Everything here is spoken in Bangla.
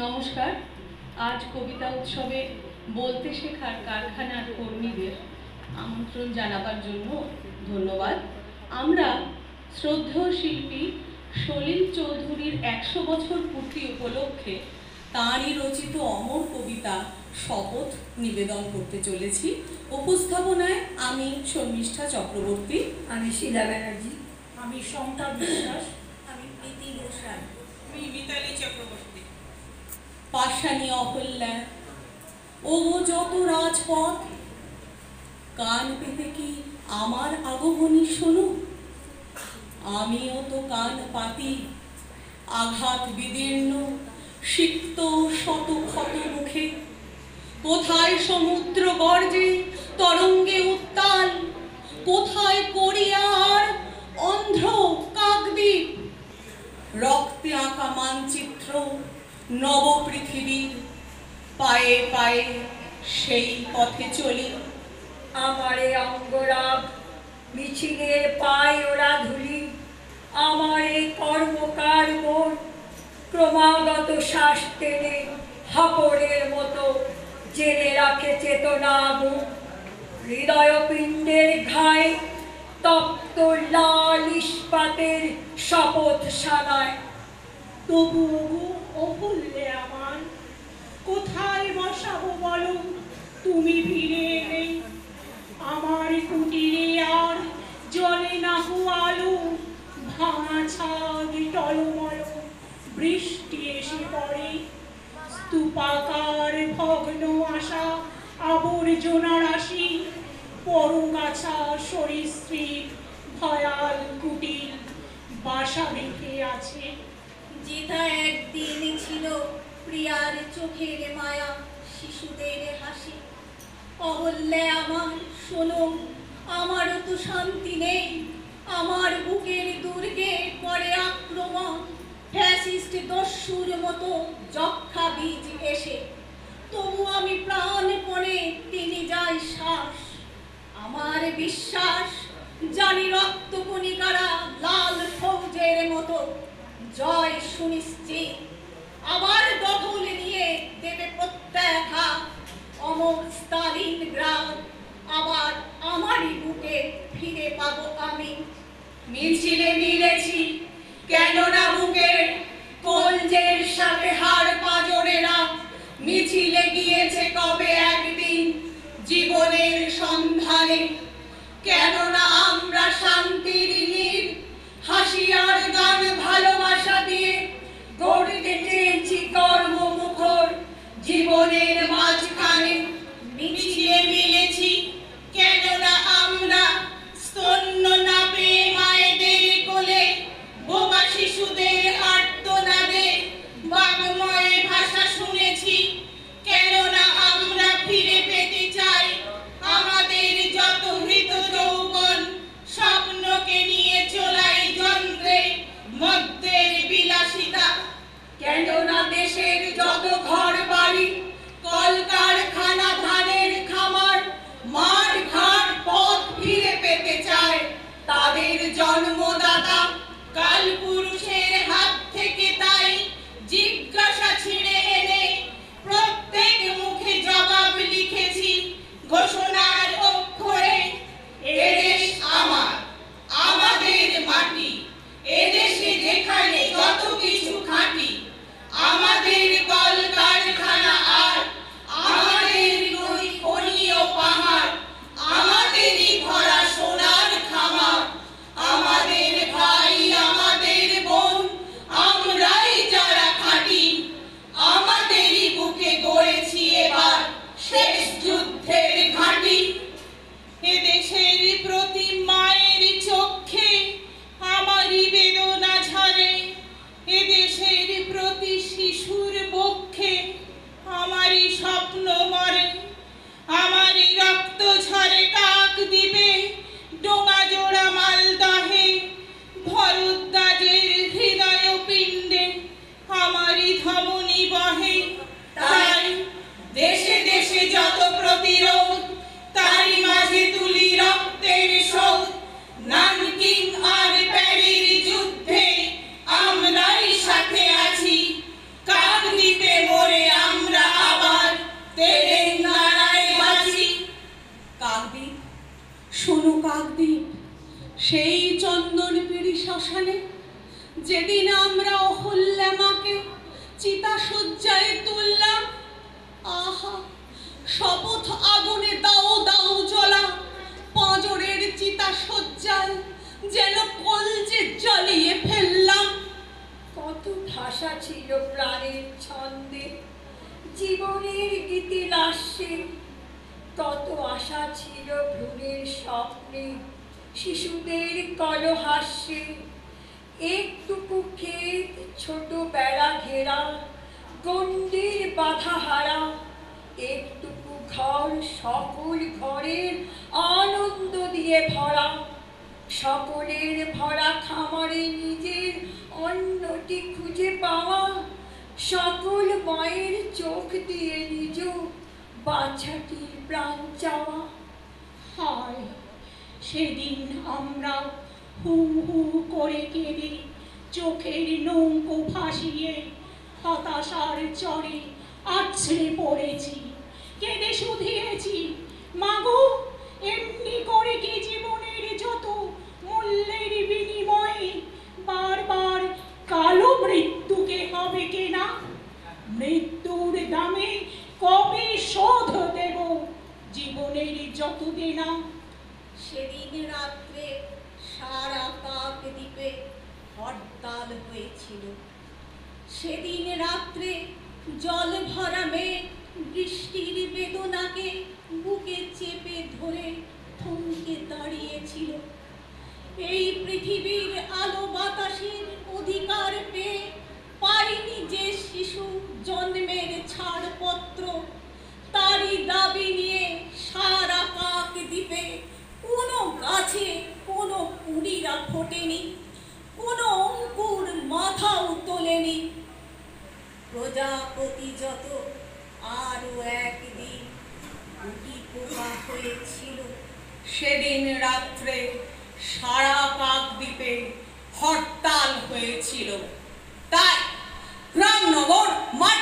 নমস্কার। আজ কবিতা উৎসবে বলতে শেখার কারখানার কর্মীদের আমন্ত্রণ জানাবার জন্য ধন্যবাদ। আমরা শ্রদ্ধেয় শিল্পী সলিল চৌধুরীর 100 বছর পূর্তি উপলক্ষে তাঁরই রচিত অমর কবিতা শপথ নিবেদন করতে চলেছি। উপস্থাপনায় আমি শর্মিষ্ঠা চক্রবর্তী, আমি শিলা ব্যানার্জি, আমি সমতা বিশ্বাস, আমি প্রীতি ঘোষাল, আমি মিতালি চক্রবর্তী। পাশানি অহল্যা ও যত রাজপথ, কান পেতে কি আমার আগমনী শোনো? আমিও তো কান পাতি, আঘাত বিদীর্ণ সিক্ত শত ক্ষত মুখে। কোথায় সমুদ্র গর্জে তরঙ্গে উত্তাল, কোথায় কোরিয়ার অন্ধ্র কাকদ্বীপ। রক্তে আঁকা মানচিত্র নব পৃথিবীর, পায়ে পায়ে সেই পথে চলি। আমারে অঙ্গরাগ মিছিলে পায় ওরা ধুলি, আমারে কর্মকার মন ক্রমাগত শ্বাস টেনে হাপড়ের মতো জেলে রাখে চেতনা মুখ। হৃদয় পিণ্ডের ঘায়ে তপ্ত লাল ইস্পাতের শপথ সানায়। তবু অহল্যে আমার, কোথায় বসাবো বলো তুমি ফিরে এলে? আমার কুটিরে আর জলে না আলো, ভাঙা ছাদ টলমল, বৃষ্টি এসে পড়ে। স্তূপাকার ভগ্ন আশা আবর্জনা রাশি, পরগাছা সরীসৃপ ভয়াল কুটির বাসা বেঁধে আছে। যেটা একদিন ছিল প্রিয়ার চোখের মায়া, শিশুদের হাসি। অহল্যে আমার শোনো, আমারও তো শান্তি নেই। আমার বুকের দুর্গে পরে আক্রমণ, ফ্যাসিস্ট দস্যুর মতো যক্ষা বীজ এসে। তবু আমি প্রাণপণে তিনি যাই শ্বাস। আমার বিশ্বাস, জানি রক্তকণিকারা লাল ফৌজের মতো জয় সুনিশ্চিত। আবার দখল নিয়ে দেবে প্রত্যাঘাত অমর স্তালিনগ্রাদ। আবার আমারই বুকে ফিরে পাবো আমি। মিছিলে মিলেছি কেননা বুকের কলজের সাথে হাড় পাঁজরেরা। মিছিলে গিয়েছে কবে একদিন জীবনের সন্ধানে। কেননা আমরা শান্তির নীড়, হাসি আর গান ভালোবাসা দিয়ে গড়তে চেয়েছি কর্মমুখর জীবনের মাঝখানে। মিছিলে মিলেছি কেননা আমরা স্তন্য না পেয়ে মায়েদের কোলে, বোবা শিশুদের আর্তনাদে বাংময় ভাষা শুনেছি। কেননা আমরা ফিরে পেতে চাই আমাদের যত হৃত যৌবন, স্বপ্নকে নিয়ে চলাই যন্ত্রে মধ্যের বিলাসিতা। কেননা দেশের যত ঘর বাড়ি, কলকারখানা, ধানের খামার, মাঠ ঘাট পথ ফিরে পেতে চায় তাদের জন্মদাতা কালপুরুষের হাত থেকে। তাই জিজ্ঞাসা ছিঁড়ে এনে প্রত্যেক মুখে জবাব লিখেছি ঘোষণার অক্ষরে। এদেশ আমার, আমাদের মাটি, এদেশে যেখানে যত কিছু খাঁটি। আমাদের কলকারখানা আর আমাদের নদী খনি ও পাহাড়, আমাদেরই ভরা সোনার খামার। আমাদের ভাই, আমাদের বোন, আমরাই যারা খাঁটি। আমাদেরই বুকে গড়েছি এবার শেষ যুদ্ধের ঘাঁটি। এদেশের প্রতি মায়ের চোখে আমারই বেদনা ঝরে। এদেশের প্রতি শিশুর বক্ষে আমারই স্বপ্ন মরে। আমারই রক্ত ঝরে কাকদ্বীপে, ডোঙাজোড়া মালদহে, ভরদ্বাজের হৃদয় পিণ্ডে আমারই ধমনী বহে। তাই দেশে দেশে যত প্রতিরোধ, তারই মাঝে তুলি রক্তের শোধ। নানকিং আর প্যারির যুদ্ধে আমরাই সাথে আছি। কাকদ্বীপে সেদিন আমরা অহল্যামাকে চিতাশয্যায় তুললাম। আহা, শপথ আগুনে দাও দাও জ্বলা পাঁজরের চিতাশয্যায় যেন কলজে জ্বালিয়ে ফেললাম। কত ভাষা ছিল প্রাণের ছন্দে, জীবনের গীতিলাস্যে, কত আশা ছিল ভ্রূণের স্বপ্নে, শিশুদের কলহাস্যে। একটুকু ক্ষেত ছোট বেড়া ঘেরা, গণ্ডির বাধা হারা, একটুকু ঘর সকল ঘরের আনন্দ দিয়ে ভরা, সকলের ভরা খামারে নিজের অন্নটি খুঁজে পাওয়া, সকল মায়ের চোখ দিয়ে নিজ বাচ্চাটির প্রাণ চাওয়া। হায়, সেদিন আমরা হু হু করে কেঁদে চোখের নৌকো ভাসিয়ে হতাশার চরে আছড়ে পড়েছি, কেঁদে শুধিয়েছি, মাগো এমনি করে কি জীবনের যত মূল্যের বিনিময়ে বারবার কালো মৃত্যুকে হবে কেনা? মৃত্যুর দামে কবে শোধ দেব জীবনের যত দেনা? সেদিন রাত্রে সারা কাকদ্বীপে হরতাল হয়েছিল। সেদিন রাত্রে জল ভরা মেঘ বৃষ্টির বেদনাকে বুকে চেপে ধরে থমকে দাঁড়িয়েছিল। এই পৃথিবীর আলো বাতাসের অধিকার পেয়ে পায়নি যে শিশু জন্মের ছাড়পত্র, তারই দাবি নিয়ে সারা কাকদ্বীপে কোনো গাছে কোনো কুড়িরা ফোটেনি, কোনো অঙ্কুর মাথাও তোলেনি। প্রজাপতি যত আরো একদিন গুটি পোকা হয়েছিল। সেদিন রাত্রে সারা কাকদ্বীপে হরতাল হয়েছিল। তাই গ্রাম নগর মাঠ